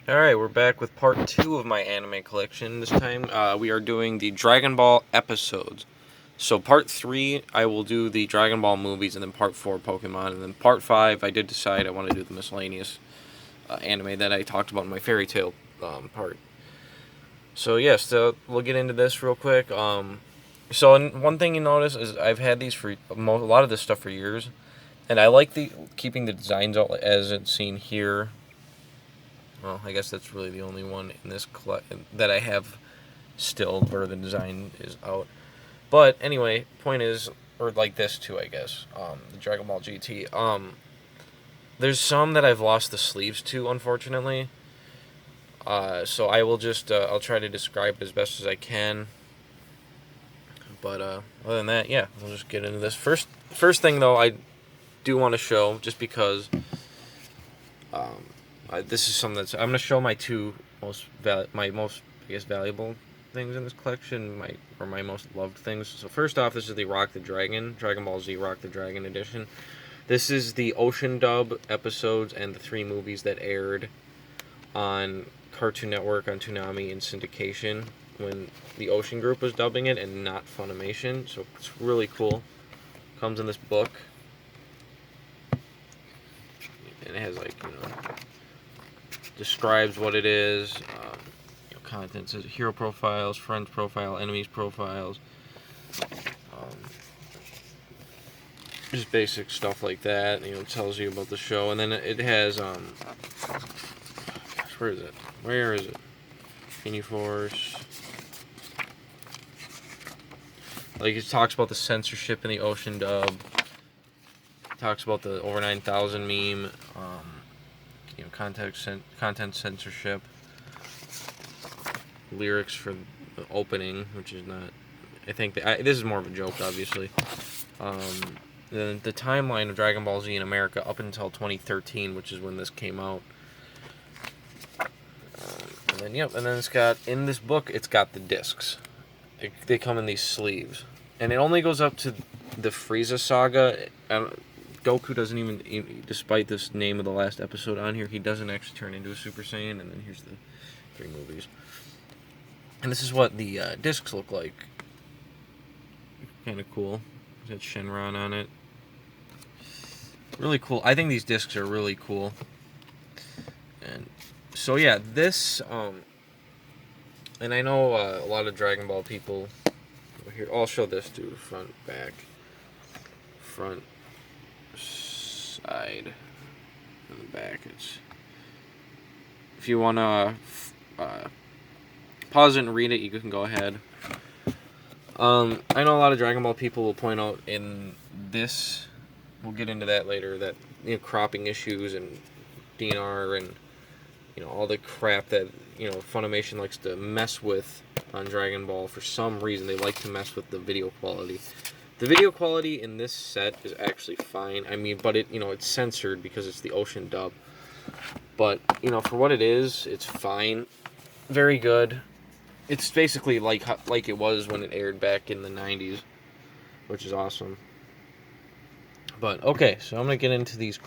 Alright, we're back with part 2 of my anime collection. This time we are doing the Dragon Ball episodes. So part 3, I will do the Dragon Ball movies, and then part 4, Pokemon, and then part 5, I did decide I want to do the miscellaneous anime that I talked about in my fairy tale part. So yes, we'll get into this real quick. One thing you notice is I've had these for a lot of this stuff for years, and I like keeping the designs out as it's seen here. Well, I guess that's really the only one in this that I have still where the design is out. But anyway, point is, or like this too, I guess. The Dragon Ball GT. There's some that I've lost the sleeves to, unfortunately. So I will just I'll try to describe it as best as I can. But other than that, yeah, we'll just get into this. First thing though, I do want to show, just because this is something that's I'm going to show my most valuable things in this collection, my most loved things. So first off, this is the Dragon Ball Z Rock the Dragon edition. This is the Ocean dub episodes and the 3 movies that aired on Cartoon Network, on Toonami, and syndication when the Ocean Group was dubbing it and not Funimation. So it's really cool. Comes in this book, and it has describes what it is. Content says hero profiles, friends profile, enemies profiles, just basic stuff like that. Tells you about the show, and then it has where is it? Genie Force. It talks about the censorship in the Ocean dub. It talks about the over 9,000 meme. Content censorship. Lyrics for the opening, which is not. I think this is more of a joke, obviously. The timeline of Dragon Ball Z in America up until 2013, which is when this came out. And then it's got, in this book, it's got the discs. They come in these sleeves, and it only goes up to the Frieza saga. Goku doesn't even, despite this name of the last episode on here, he doesn't actually turn into a Super Saiyan. And then here's the 3 movies. And this is what the discs look like. Kind of cool. Got Shenron on it. Really cool. I think these discs are really cool. And so yeah, this and I know a lot of Dragon Ball people here. I'll show this too. Front, back, front, side, and the back. It's, if you wanna pause it and read it, you can go ahead. I know a lot of Dragon Ball people will point out in this, we'll get into that later, that cropping issues and DNR and all the crap that Funimation likes to mess with on Dragon Ball. For some reason, they like to mess with the video quality. The video quality in this set is actually fine. I mean, but it's censored because it's the Ocean dub. But for what it is, it's fine. Very good. It's basically like it was when it aired back in the 90s, which is awesome. But okay, so I'm gonna get into these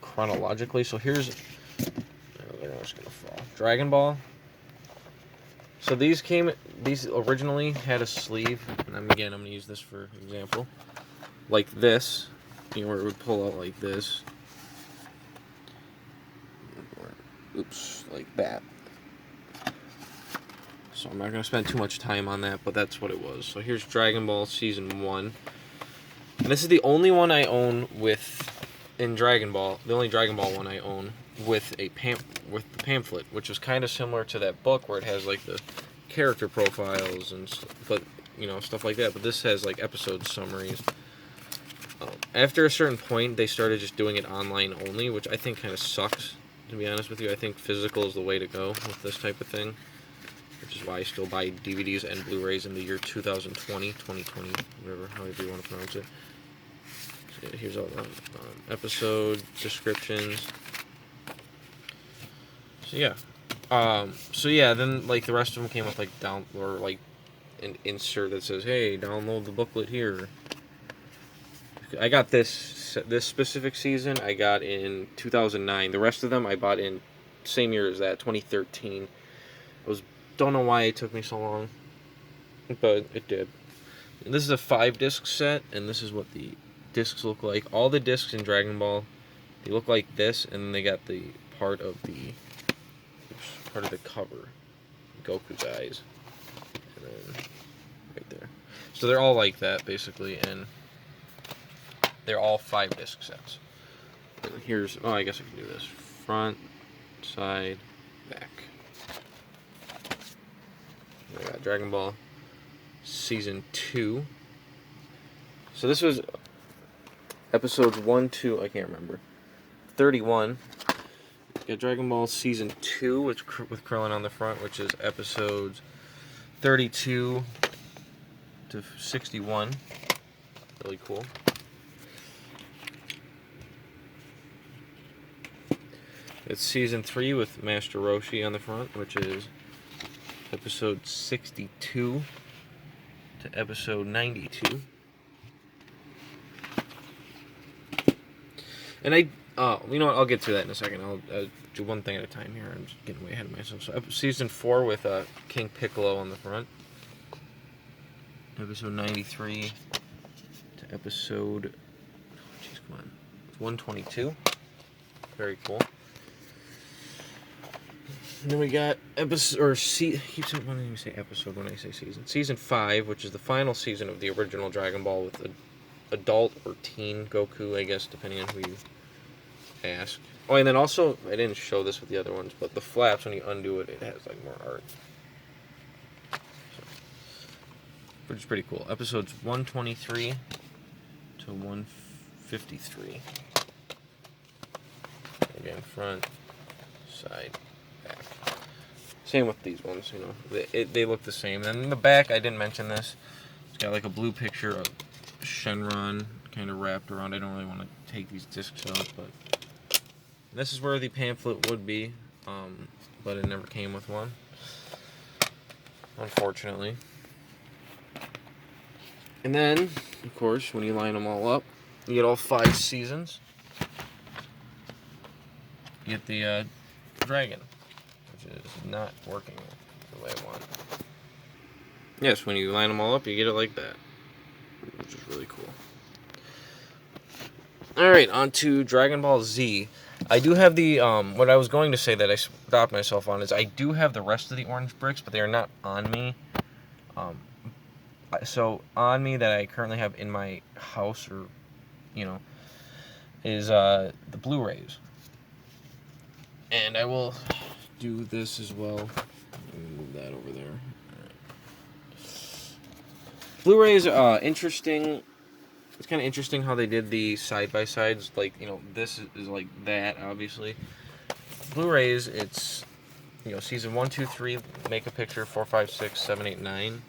chronologically. So here's, they're just gonna fall. Dragon Ball. So these originally had a sleeve, and I'm gonna use this for example, like this, where it would pull out like this. Oops, like that. So I'm not going to spend too much time on that, but that's what it was. So here's Dragon Ball Season 1. And this is the only one I own in Dragon Ball, the only Dragon Ball one I own with the pamphlet, which is kind of similar to that book where it has like the character profiles and stuff like that. But this has like episode summaries. After a certain point, they started just doing it online only, which I think kind of sucks, to be honest with you. I think physical is the way to go with this type of thing, which is why I still buy DVDs and Blu-rays in the year 2020, whatever, however you want to pronounce it. So yeah, here's all the episode descriptions. So yeah, then like the rest of them came with like an insert that says, "Hey, download the booklet here." I got this specific season. I got in 2009. The rest of them I bought in same year as that, 2013. Don't know why it took me so long, but it did. And this is a 5-disc set, and this is what the discs look like. All the discs in Dragon Ball, they look like this, and then they got the part of the cover, Goku's eyes, and then right there. So they're all like that basically, and they're all 5-disc sets. And here's, I guess I can do this: front, side, back. I got Dragon Ball Season 2. So this was episodes 1, 2, I can't remember. 31. Got Dragon Ball Season 2, with Krillin on the front, which is episodes 32 to 61. Really cool. It's Season 3 with Master Roshi on the front, which is episode 62 to episode 92. And you know what, I'll get to that in a second. I'll do one thing at a time here. I'm just getting way ahead of myself. So Season 4 with King Piccolo on the front. Episode 93 to episode, 122. Very cool. And then we got keeps wanting me to say episode when I say season. Season 5, which is the final season of the original Dragon Ball with adult or teen Goku, I guess, depending on who you ask. Oh, and then also, I didn't show this with the other ones, but the flaps, when you undo it, it has like more art. So, which is pretty cool. Episodes 123 to 153. Again, front, side, back. Same with these ones, you know. They look the same. And in the back, I didn't mention this. It's got like a blue picture of Shenron kind of wrapped around. I don't really want to take these discs out, but this is where the pamphlet would be, but it never came with one, unfortunately. And then, of course, when you line them all up, you get all 5 seasons. You get the dragon, which is not working the way I want. Yes, when you line them all up, you get it like that, which is really cool. Alright, on to Dragon Ball Z. I do have the, what I was going to say that I stopped myself on is I do have the rest of the orange bricks, but they are not on me. So, on me that I currently have in my house, or, you know, is the Blurays. And I will do this as well. Let me move that over there. Right. Blu-rays, interesting. It's kind of interesting how they did the side-by-sides. Like, you know, this is like that, obviously. Blu-rays, it's, you know, season 1, 2, 3, make a picture, 4, 5, 6, 7, 8, 9.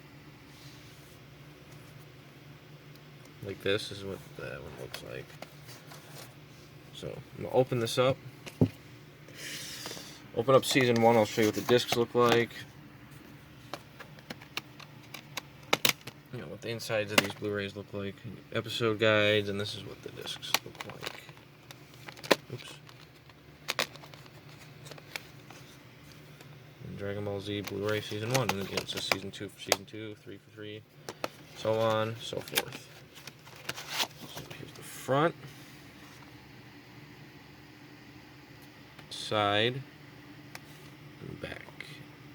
Like this is what that one looks like. So, I'm going to open this up. Open up season 1, I'll show you what the discs look like. You know, what the insides of these Blu-rays look like. Episode guides, and this is what the discs look like. Oops. And Dragon Ball Z Blu-ray season 1, and then it's just season 2 for season 2, 3 for 3, so on, so forth. So here's the front, side, and back.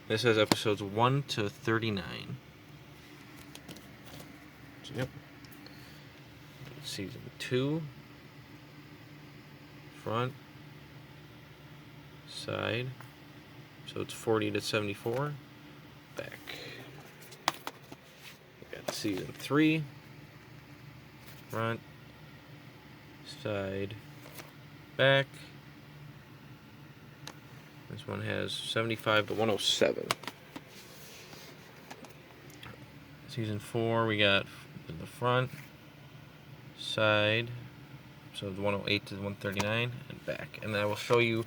This has episodes 1 to 39. So, yep. Season 2, front, side, so it's 40 to 74, back. We got season 3, front, side, back. This one has 75 to 107. Season 4, we got in the front, side, so 108 to 139, and back. And then I will show you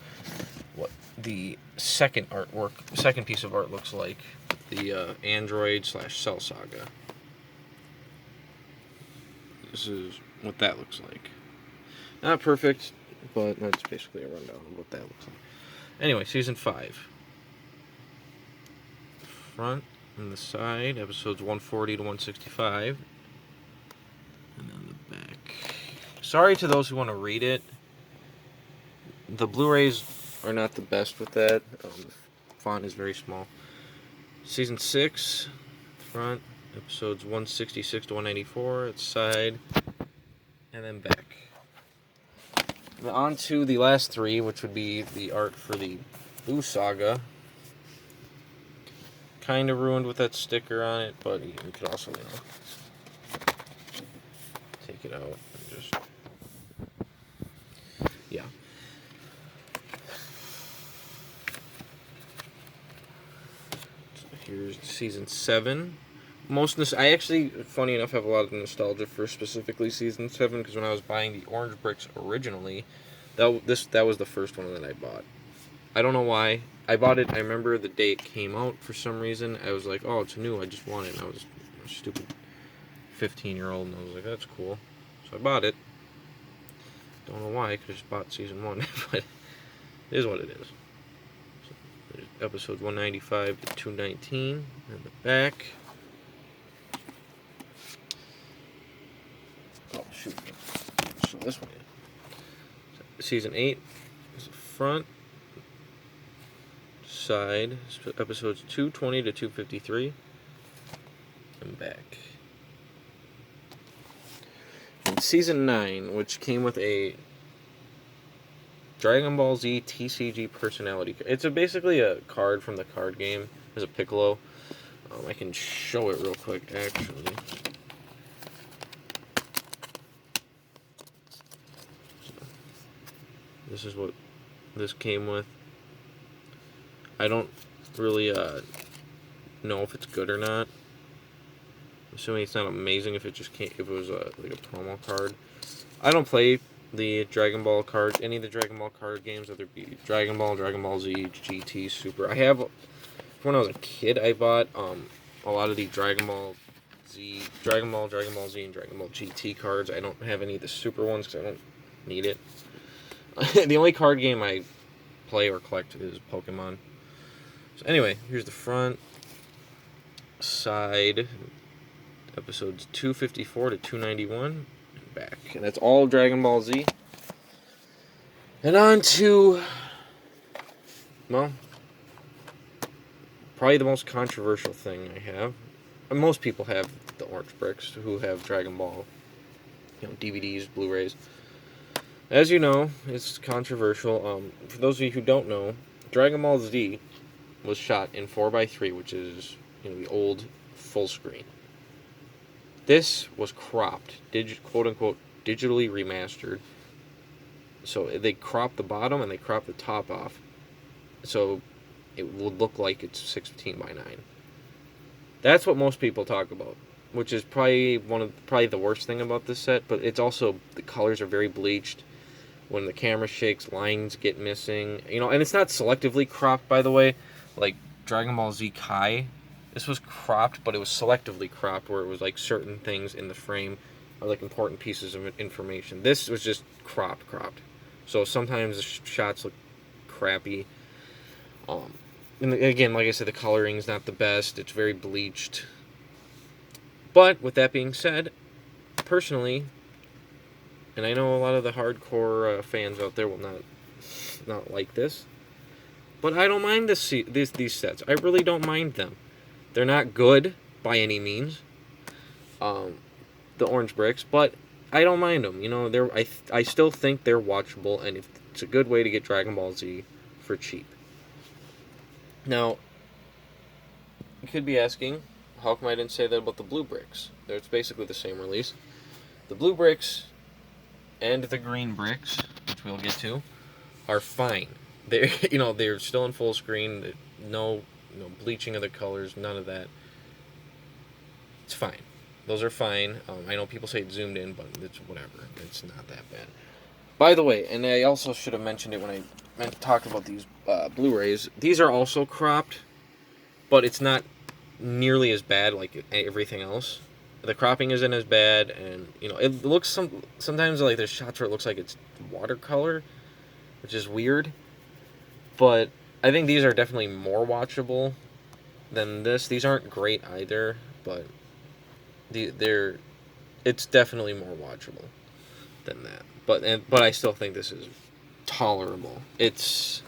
what the second piece of art looks like, the Android / Cell Saga. This is what that looks like. Not perfect, but that's basically a rundown of what that looks like. Anyway, season 5. Front and the side, episodes 140 to 165. And then the back. Sorry to those who want to read it. The Blu-rays are not the best with that. The font is very small. Season 6, front, episodes 166 to 194, its side, and then back. Now on to the last 3, which would be the art for the Blue Saga. Kind of ruined with that sticker on it, but you could also, take it out and just, yeah. So here's season 7. I actually, funny enough, have a lot of nostalgia for specifically season 7, because when I was buying the Orange Bricks originally, that was the first one that I bought. I don't know why. I bought it, I remember the day it came out for some reason. I was like, oh, it's new, I just want it. And I was a stupid 15-year-old, and I was like, that's cool. So I bought it. Don't know why, I could have just bought season 1, but it is what it is. So there's episodes 195 to 219, and the back. Oh, shoot. So this one. Season 8 is the front, side, episodes 220 to 253, and back. And season 9, which came with a Dragon Ball Z TCG personality. It's basically a card from the card game. There's a Piccolo. I can show it real quick, actually. This is what this came with. I don't really know if it's good or not. I'm assuming it's not amazing if it was like a promo card. I don't play the Dragon Ball cards, any of the Dragon Ball card games, whether it be Dragon Ball, Dragon Ball Z, GT, Super. I have, when I was a kid, I bought a lot of the Dragon Ball Z, and Dragon Ball GT cards. I don't have any of the Super ones because I don't need it. The only card game I play or collect is Pokemon. So anyway, here's the front, side, episodes 254 to 291, and back. And that's all Dragon Ball Z. And on to, well, probably the most controversial thing I have. And most people have the Orange Bricks who have Dragon Ball, DVDs, Blu-rays. As you know, it's controversial. For those of you who don't know, Dragon Ball Z was shot in 4:3, which is the old full screen. This was cropped, quote unquote, digitally remastered. So they cropped the bottom and they cropped the top off, so it would look like it's 16:9. That's what most people talk about, which is probably the worst thing about this set. But it's also, the colors are very bleached. When the camera shakes, lines get missing. And it's not selectively cropped, by the way. Like Dragon Ball Z Kai, this was cropped, but it was selectively cropped, where it was like certain things in the frame are like important pieces of information. This was just cropped. So sometimes the shots look crappy. And again, like I said, the coloring's not the best. It's very bleached. But with that being said, personally, and I know a lot of the hardcore fans out there will not like this, but I don't mind these sets. I really don't mind them. They're not good by any means, the Orange Bricks, but I don't mind them. I still think they're watchable, and it's a good way to get Dragon Ball Z for cheap. Now, you could be asking, how come I didn't say that about the Blue Bricks? It's basically the same release. The Blue Bricks and the Green Bricks, which we'll get to, are fine. They're still in full screen. No bleaching of the colors, none of that. It's fine. Those are fine. I know people say it's zoomed in, but it's whatever. It's not that bad. By the way, and I also should have mentioned it when I talked about these Blu-rays. These are also cropped, but it's not nearly as bad like everything else. The cropping isn't as bad, and it looks sometimes like there's shots where it looks like it's watercolor, which is weird. But I think these are definitely more watchable than this. These aren't great either, but it's definitely more watchable than that. But I still think this is tolerable. It's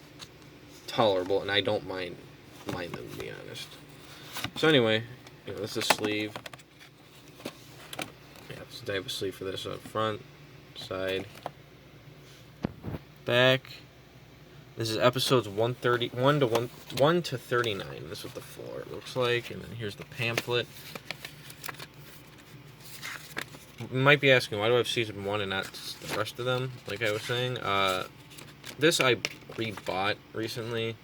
tolerable, and I don't mind them, to be honest. So anyway, this is a sleeve. Yeah, so I have a sleeve for this up front, side, back. This is episodes 1 to 39. This is what the floor looks like, and then here's the pamphlet. You might be asking, why do I have season 1 and not the rest of them? Like I was saying, this I rebought recently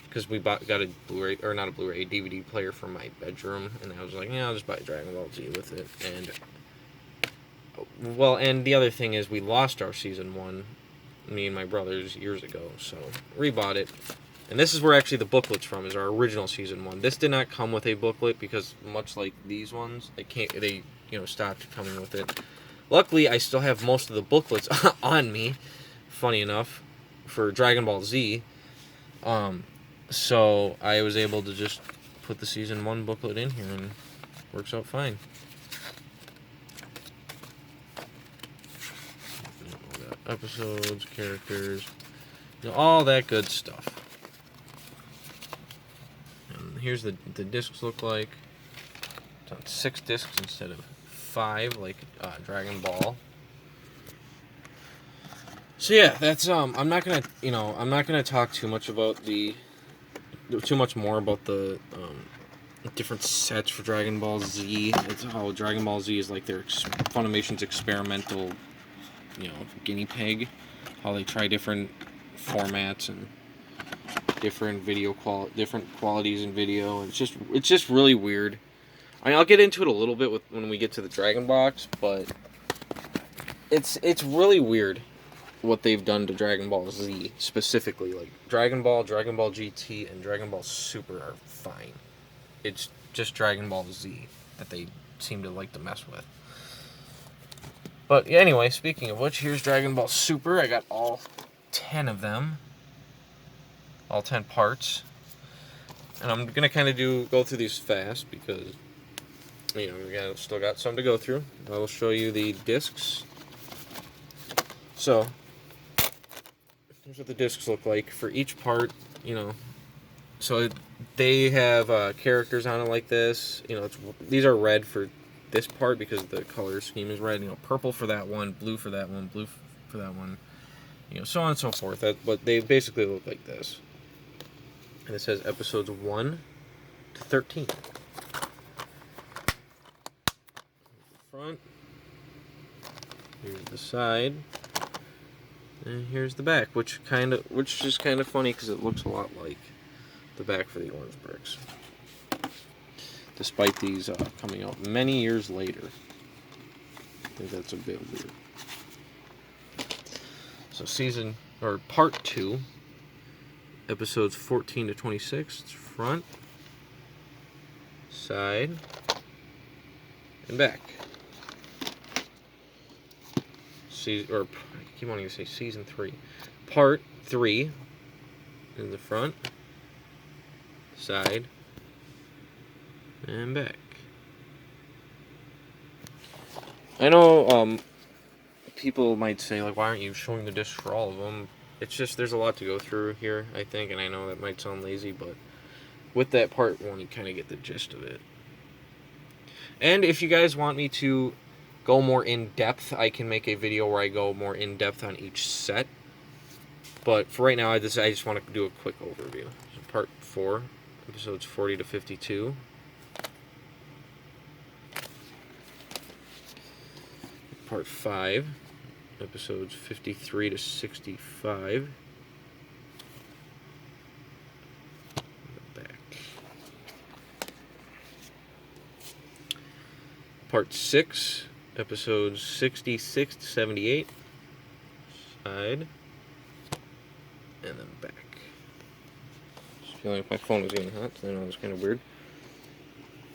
because got a Blu-ray, or not a Blu-ray, a DVD player for my bedroom, and I was like, yeah, I'll just buy Dragon Ball Z with it. And the other thing is, we lost our season 1, me and my brothers, years ago, so rebought it. And this is where actually the booklet's from, is our original season 1. This did not come with a booklet because, much like these ones, they stopped coming with it. Luckily, I still have most of the booklets on me, funny enough, for Dragon Ball Z. So I was able to just put the season 1 booklet in here, and it works out fine. Episodes, characters, all that good stuff. And here's the discs look like. It's on 6 discs instead of 5, like Dragon Ball. So yeah, that's I'm not gonna talk too much more about the different sets for Dragon Ball Z. It's how Dragon Ball Z is like their Funimation's experimental, guinea pig. How they try different formats and different different qualities in video. It's just really weird. I mean, I'll get into it a little bit when we get to the Dragon Box, but it's really weird what they've done to Dragon Ball Z specifically. Like Dragon Ball GT, and Dragon Ball Super are fine. It's just Dragon Ball Z that they seem to like to mess with. But yeah, anyway, speaking of which, here's Dragon Ball Super. I got all 10 of them. All 10 parts. And I'm going to kind of go through these fast because, we still got some to go through. I will show you the discs. So, here's what the discs look like for each part, So they have characters on it like this. These are red for this part because the color scheme is red. Purple for that one, blue for that one, blue for that one. So on and so forth. But they basically look like this. And it says episodes 1 to 13. Front. Here's the side. And here's the back, which is kind of funny because it looks a lot like the back for the Orange Bricks, despite these coming out many years later. I think that's a bit weird. So part 2, episodes 14 to 26. It's front, side, and back. I keep wanting to say season 3. Part 3 in the front, side, and back. I know people might say, like, why aren't you showing the discs for all of them? It's just, there's a lot to go through here, I think, and I know that might sound lazy, but with that part 1, you kind of get the gist of it. And if you guys want me to go more in-depth, I can make a video where I go more in-depth on each set. But for right now, I just want to do a quick overview. So part 4, episodes 40 to 52. Part 5, episodes 53 to 65. Back. Part 6, episodes 66 to 78. Side. And then back. Just feeling like my phone was getting hot, so I know it was kind of weird.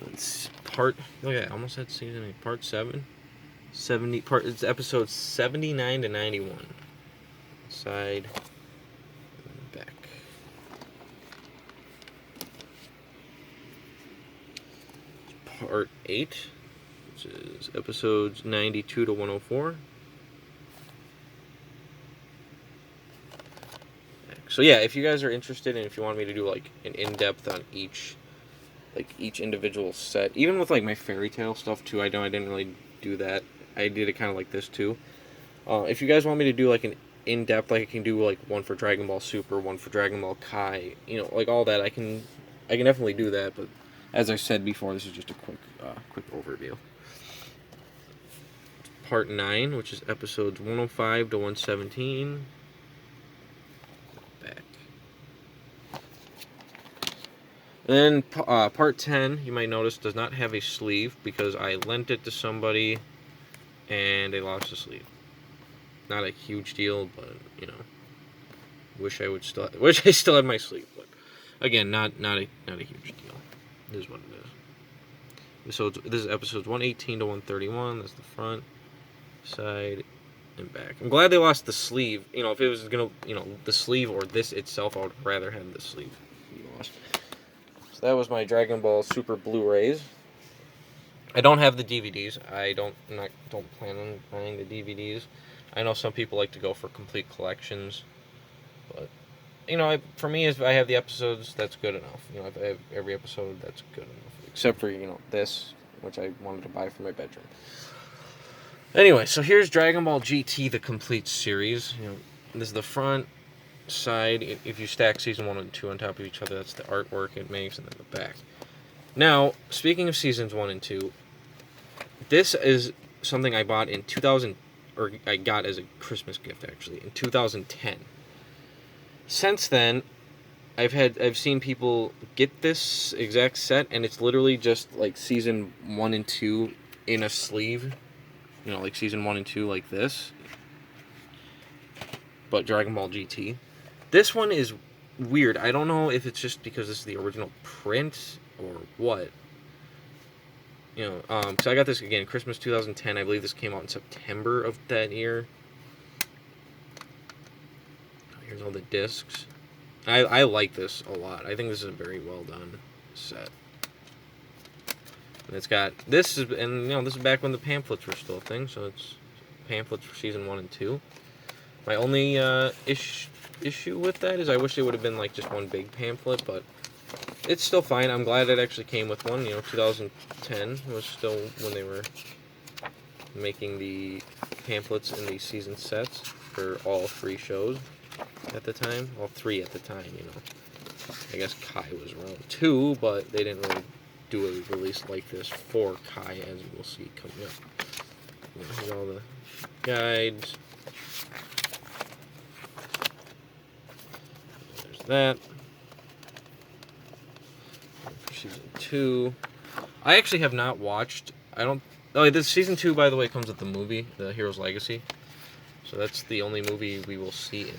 I almost had season 8. Part 7. It's episodes 79 to 91. Side and back. part 8, which is episodes 92 to 104. So yeah, if you guys are interested and if you want me to do like an in-depth on each individual set, even with like my fairy tale stuff too, I didn't really do that. I did it kind of like this too. If you guys want me to do like an in-depth, like I can do like one for Dragon Ball Super, one for Dragon Ball Kai, like all that, I can definitely do that. But as I said before, this is just a quick overview. Part 9, which is episodes 105 to 117. Back. And then part 10, you might notice, does not have a sleeve because I lent it to somebody and they lost the sleeve. Not a huge deal, but wish I still had my sleeve. But again, not a huge deal. This is what it is. So this is episodes 118 to 131. That's the front, side, and back. I'm glad they lost the sleeve. If it was gonna, the sleeve or this itself, I would rather have the sleeve be lost. So that was my Dragon Ball Super Blu-rays. I don't have the DVDs. I don't plan on buying the DVDs. I know some people like to go for complete collections, but for me, if I have the episodes, that's good enough. If I have every episode, that's good enough. Except for this, which I wanted to buy for my bedroom. Anyway, so here's Dragon Ball GT, the complete series. This is the front, side. If you stack season 1 and 2 on top of each other, that's the artwork it makes, and then the back. Now, speaking of seasons 1 and 2, this is something I bought in 2000, or I got as a Christmas gift actually in 2010. Since then, I've seen people get this exact set, and it's literally just like season 1 and 2 in a sleeve. Like season 1 and 2 like this. But Dragon Ball GT. This one is weird. I don't know if it's just because this is the original print or what. So I got this again, Christmas 2010. I believe this came out in September of that year. Here's all the discs. I like this a lot. I think this is a very well done set. And it's got this is this is back when the pamphlets were still a thing, so it's pamphlets for season 1 and 2. My only issue with that is I wish it would have been like just one big pamphlet, but it's still fine. I'm glad it actually came with one. 2010 was still when they were making the pamphlets in the season sets for all 3 shows at the time. All 3 at the time, I guess Kai was around 2, but they didn't really do a release like this for Kai, as we'll see coming up. Here's all the guides. There's that. For season 2, I actually have not watched. This season 2, by the way, comes with the movie, The Hero's Legacy. So that's the only movie we will see in.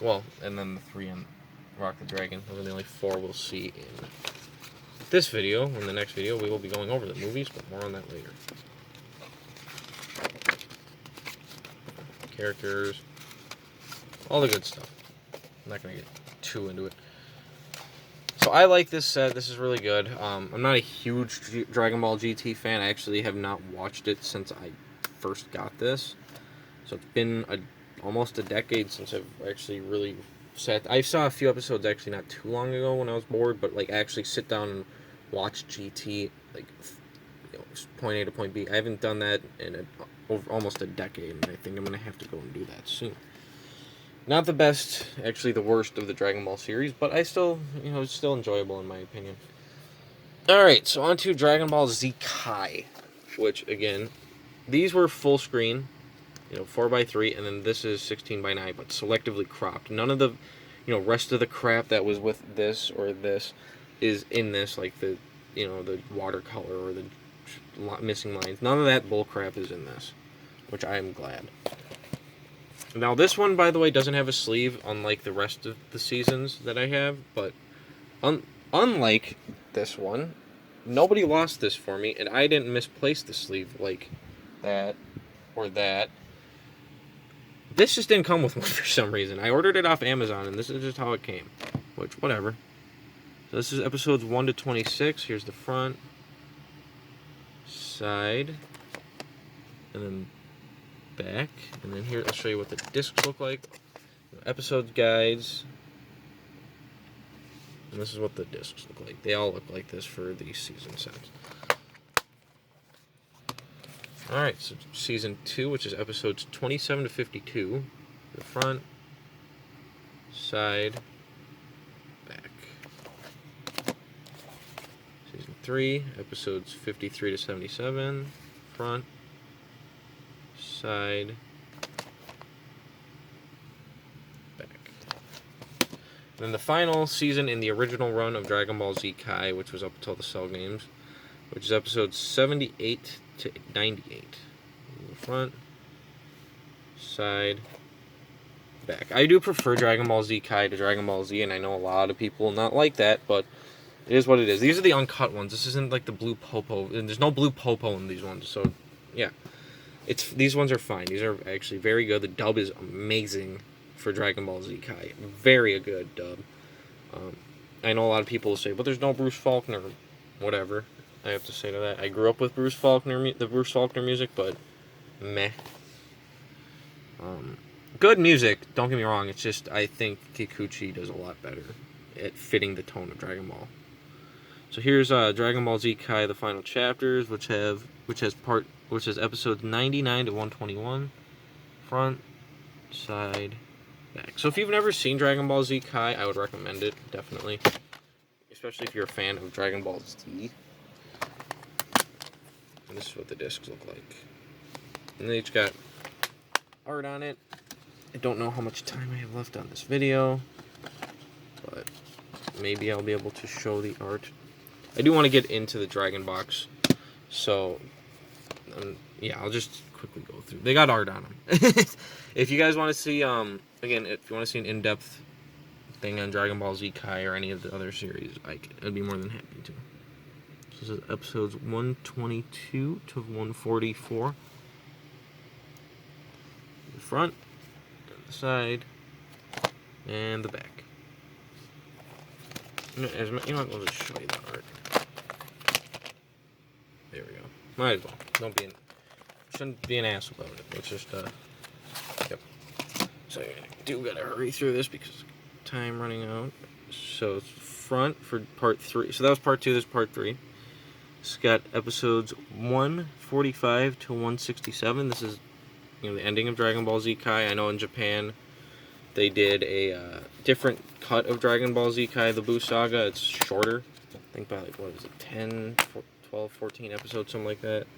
Well, and then the 3 in Rock the Dragon. Those are the only 4 we'll see in this video. In the next video, we will be going over the movies, but more on that later. Characters, all the good stuff. I'm not going to get too into it. So I like this set. This is really good. I'm not a huge Dragon Ball GT fan. I actually have not watched it since I first got this. So it's been almost a decade since I've actually really sat. I saw a few episodes actually not too long ago when I was bored, but like actually sit down and watch GT, like point A to point B. I haven't done that in over almost a decade, and I think I'm gonna have to go and do that soon. Not the best, actually the worst of the Dragon Ball series, but I still, it's still enjoyable in my opinion. Alright, so on to Dragon Ball Z Kai, which, again, these were full screen, 4x3, and then this is 16x9, but selectively cropped. None of the, rest of the crap that was with this or this is in this, like the, the watercolor or the missing lines. None of that bull crap is in this, which I am glad. Now, this one, by the way, doesn't have a sleeve, unlike the rest of the seasons that I have, but unlike this one, nobody lost this for me, and I didn't misplace the sleeve like that or that. This just didn't come with one for some reason. I ordered it off Amazon, and this is just how it came, which, whatever. So this is episodes 1 to 26. Here's the front. side, and then back. And then here, I'll show you what the discs look like. Episode guides. And this is what the discs look like. They all look like this for the season sets. Alright, so season 2, which is episodes 27 to 52. The front, side, back. Season 3, episodes 53 to 77. Front, side, back. And then the final season in the original run of Dragon Ball Z Kai, which was up until the Cell games, which is episodes 78 to 98. Front, side, back. I do prefer Dragon Ball Z Kai to Dragon Ball Z, and I know a lot of people not like that, but it is what it is. These are the uncut ones. This isn't like the Blue Popo, and there's no Blue Popo in these ones, so yeah. These ones are fine. These are actually very good. The dub is amazing for Dragon Ball Z Kai. Very good dub. I know a lot of people will say, but there's no Bruce Faulkner, whatever. I have to say to that. I grew up with Bruce Faulkner, the Bruce Faulkner music, but meh. Good music, don't get me wrong. It's just I think Kikuchi does a lot better at fitting the tone of Dragon Ball. So here's Dragon Ball Z Kai: The Final Chapters, which has episodes 99 to 121. Front, side, back. So if you've never seen Dragon Ball Z Kai, I would recommend it definitely, especially if you're a fan of Dragon Ball Z. And this is what the discs look like. And they each got art on it. I don't know how much time I have left on this video, but maybe I'll be able to show the art. I do want to get into the Dragon Box, so yeah, I'll just quickly go through. They got art on them. If you guys want to see, again, if you want to see an in-depth thing on Dragon Ball Z Kai or any of the other series, I'd be more than happy to. This is episodes 122 to 144. The front, the side, and the back. You know what? I'll just show you the art. There we go. Might as well. Shouldn't be an ass about it. Let's just, yep. So I do gotta hurry through this because time running out. So it's front for part 3. So that was part 2. This is part 3. It's got episodes 145 to 167. This is, the ending of Dragon Ball Z Kai. I know in Japan they did a different cut of Dragon Ball Z Kai, the Buu Saga. It's shorter. I think by 10, 12, 14 episodes, something like that.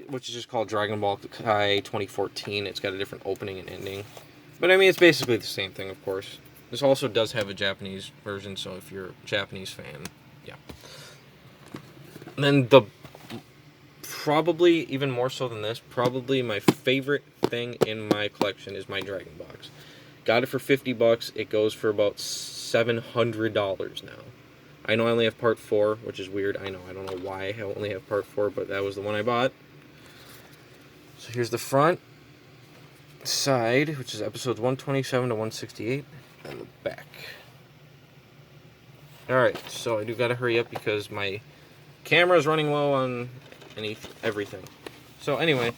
Which is just called Dragon Ball Kai 2014. It's got a different opening and ending. But I mean, it's basically the same thing, of course. This also does have a Japanese version, so if you're a Japanese fan, yeah. And then probably, even more so than this, probably my favorite thing in my collection is my Dragon Box. Got it for $50. It goes for about $700 now. I know I only have part 4, which is weird. I know. I don't know why I only have part 4, but that was the one I bought. So here's the front, side, which is episodes 127 to 168, and the back. Alright, so I do gotta hurry up because my camera is running low on everything. So anyway,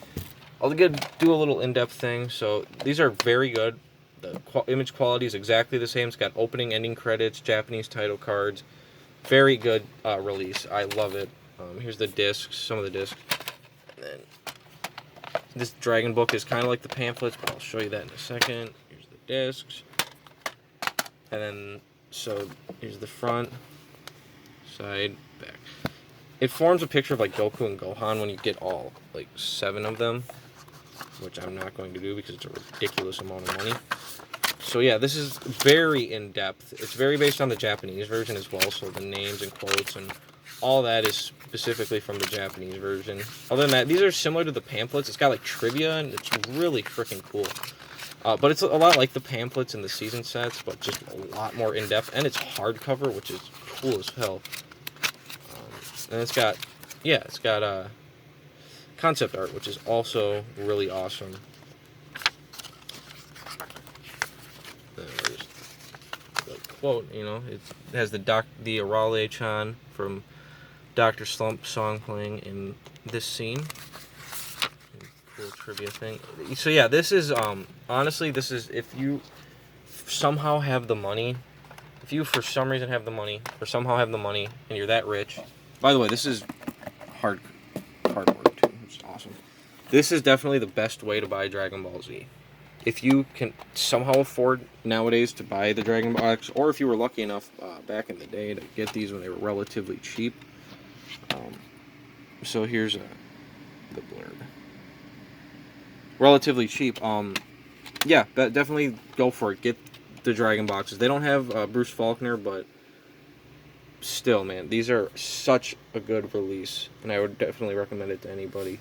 I'll do a little in-depth thing. So these are very good. The image quality is exactly the same. It's got opening, ending credits, Japanese title cards. Very good release. I love it. Here's the discs, some of the discs. And then this Dragon book is kind of like the pamphlets, but I'll show you that in a second. Here's the discs. And then, so here's the front, side, back. It forms a picture of like Goku and Gohan when you get all like 7 of them, which I'm not going to do because it's a ridiculous amount of money. So yeah, this is very in-depth. It's very based on the Japanese version as well, so the names and quotes and all that is specifically from the Japanese version. Other than that, these are similar to the pamphlets. It's got like trivia, and it's really freaking cool. But it's a lot like the pamphlets and the season sets, but just a lot more in-depth. And it's hardcover, which is cool as hell. And it's got concept art, which is also really awesome. There's the quote, it has the Arale-chan from Dr. Slump song playing in this scene. Cool trivia thing. So yeah, this is honestly, this is if you somehow have the money, if you for some reason have the money, or somehow have the money, and you're that rich. By the way, this is hard work too, which is awesome. This is definitely the best way to buy Dragon Ball Z. If you can somehow afford nowadays to buy the Dragon Ball X, or if you were lucky enough back in the day to get these when they were relatively cheap. So here's the blurb. Relatively cheap. Yeah, definitely go for it. Get the Dragon boxes. They don't have Bruce Faulkner, but still, man, these are such a good release, and I would definitely recommend it to anybody.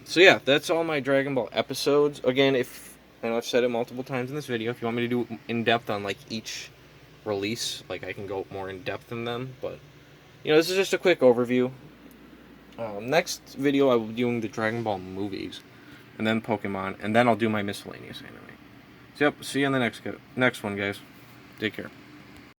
So yeah, that's all my Dragon Ball episodes. Again, if I know I've said it multiple times in this video, if you want me to do in depth on like each release, like I can go more in depth in them. But you know, this is just a quick overview. Next video, I will be doing the Dragon Ball movies, and then Pokemon, and then I'll do my miscellaneous anime. So yep, see you on the next one, guys. Take care.